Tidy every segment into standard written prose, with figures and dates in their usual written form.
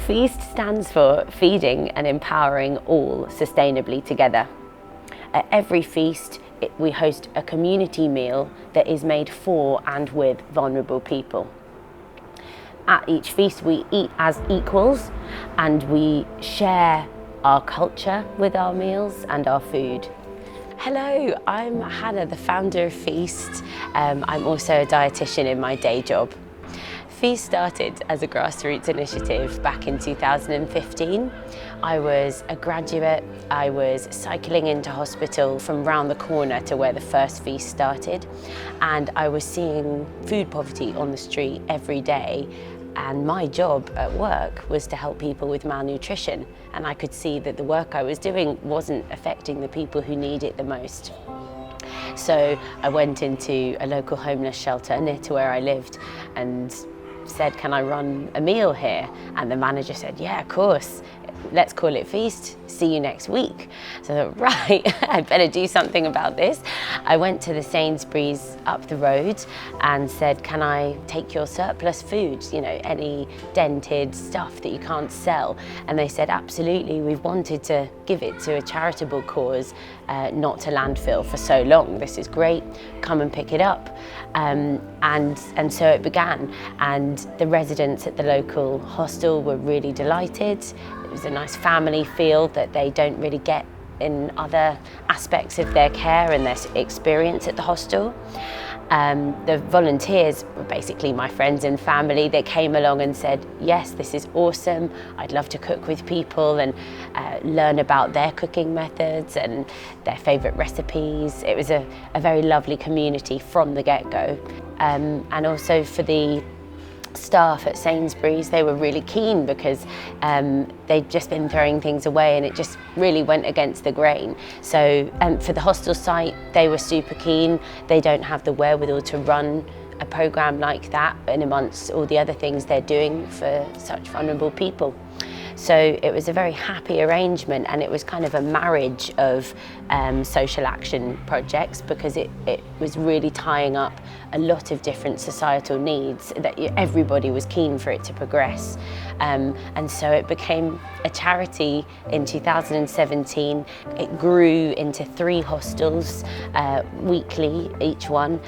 FEAST stands for Feeding and Empowering All Sustainably Together. At every feast, we host a community meal that is made for and with vulnerable people. At each feast, we eat as equals and we share our culture with our meals and our food. Hello, I'm Hannah, the founder of FEAST. I'm also a dietitian in my day job. FEAST started as a grassroots initiative back in 2015. I was a graduate. I was cycling into hospital from round the corner to where the first feast started, and I was seeing food poverty on the street every day. And my job at work was to help people with malnutrition, and I could see that the work I was doing wasn't affecting the people who need it the most. So I went into a local homeless shelter near to where I lived and said, can I run a meal here? And the manager said, yeah, of course. Let's call it FEAST, see you next week. So I thought, right, I better do something about this. I went to the Sainsbury's up the road and said, can I take your surplus food, you know, any dented stuff that you can't sell? And they said, absolutely, we've wanted to give it to a charitable cause, not to landfill for so long. This is great, come and pick it up. And so it began, and the residents at the local hostel were really delighted. It was a nice family feel that they don't really get in other aspects of their care and their experience at the hostel. The volunteers were basically my friends and family. They came along and said, yes, this is awesome. I'd love to cook with people and learn about their cooking methods and their favourite recipes. It was a very lovely community from the get-go. And also for the staff at Sainsbury's, they were really keen because they'd just been throwing things away and it just really went against the grain. So for the hostel site, they were super keen. They don't have the wherewithal to run a programme like that in amongst all the other things they're doing for such vulnerable people. So it was a very happy arrangement, and it was kind of a marriage of social action projects, because it was really tying up a lot of different societal needs that everybody was keen for it to progress. And so it became a charity in 2017. It grew into 3 hostels weekly, each one.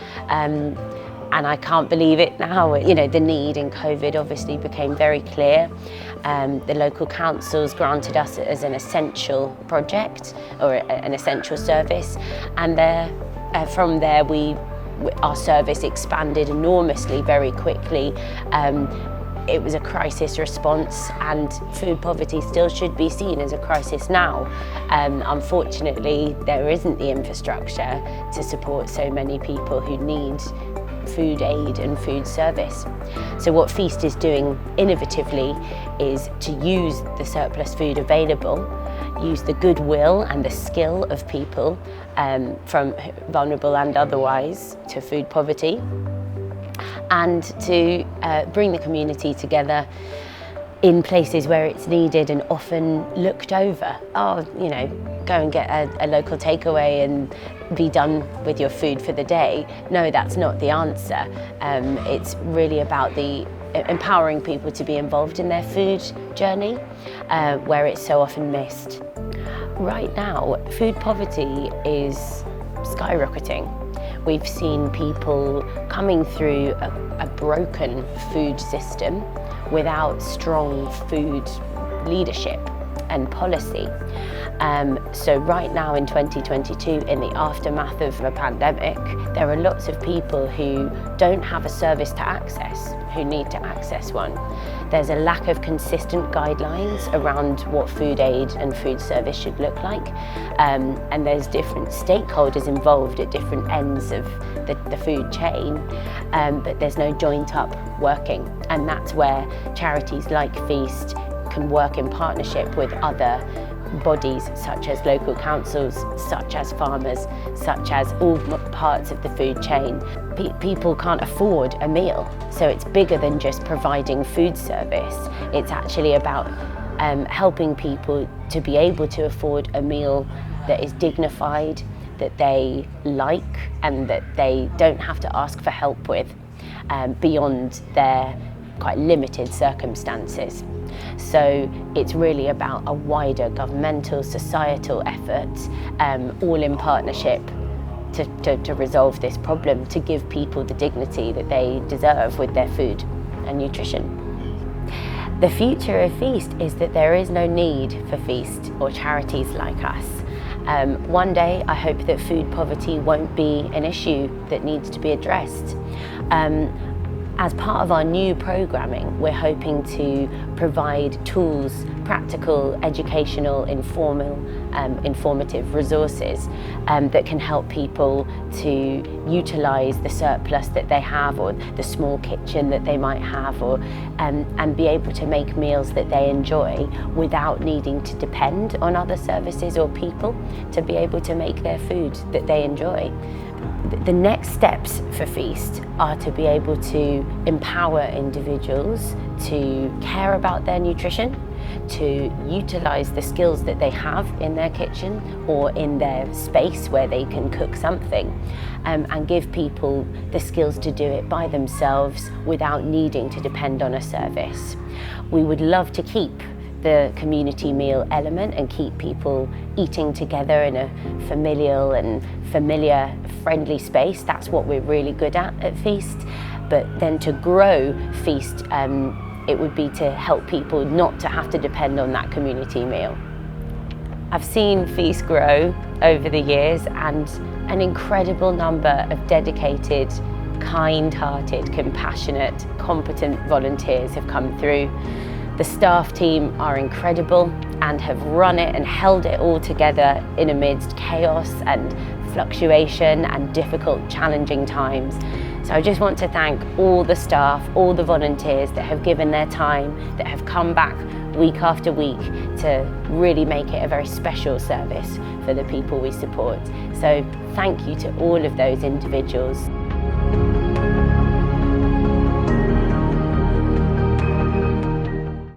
And I can't believe it now. You know, the need in COVID obviously became very clear. The local councils granted us as an essential project or an essential service, and from there our service expanded enormously very quickly. It was a crisis response, and food poverty still should be seen as a crisis now. Unfortunately, there isn't the infrastructure to support so many people who need food aid and food service. So what FEAST is doing innovatively is to use the surplus food available, use the goodwill and the skill of people from vulnerable and otherwise to food poverty, and to bring the community together in places where it's needed and often looked over. Oh, you know, go and get a local takeaway and be done with your food for the day. No, that's not the answer. It's really about empowering people to be involved in their food journey, where it's so often missed. Right now, food poverty is skyrocketing. We've seen people coming through a broken food system without strong food leadership and policy. So right now in 2022, in the aftermath of a pandemic, there are lots of people who don't have a service to access, who need to access one. There's a lack of consistent guidelines around what food aid and food service should look like. And there's different stakeholders involved at different ends of the food chain, but there's no joint up working. And that's where charities like FEAST can work in partnership with other bodies such as local councils, such as farmers, such as all parts of the food chain. People can't afford a meal, so it's bigger than just providing food service. It's actually about helping people to be able to afford a meal that is dignified, that they like, and that they don't have to ask for help with beyond their quite limited circumstances. So it's really about a wider governmental, societal effort, all in partnership to resolve this problem, to give people the dignity that they deserve with their food and nutrition. The future of Feast is that there is no need for Feast or charities like us. One day I hope that food poverty won't be an issue that needs to be addressed. As part of our new programming, we're hoping to provide tools, practical, educational, informative resources that can help people to utilise the surplus that they have, or the small kitchen that they might have, or and be able to make meals that they enjoy without needing to depend on other services or people to be able to make their food that they enjoy. The next steps for Feast are to be able to empower individuals to care about their nutrition, to utilise the skills that they have in their kitchen or in their space where they can cook something, and give people the skills to do it by themselves without needing to depend on a service. We would love to keep the community meal element and keep people eating together in a familial and friendly space. That's what we're really good at Feast. But then to grow Feast, it would be to help people not to have to depend on that community meal. I've seen Feast grow over the years, and an incredible number of dedicated, kind-hearted, compassionate, competent volunteers have come through. The staff team are incredible and have run it and held it all together in amidst chaos and fluctuation and difficult, challenging times. So I just want to thank all the staff, all the volunteers that have given their time, that have come back week after week to really make it a very special service for the people we support. So thank you to all of those individuals.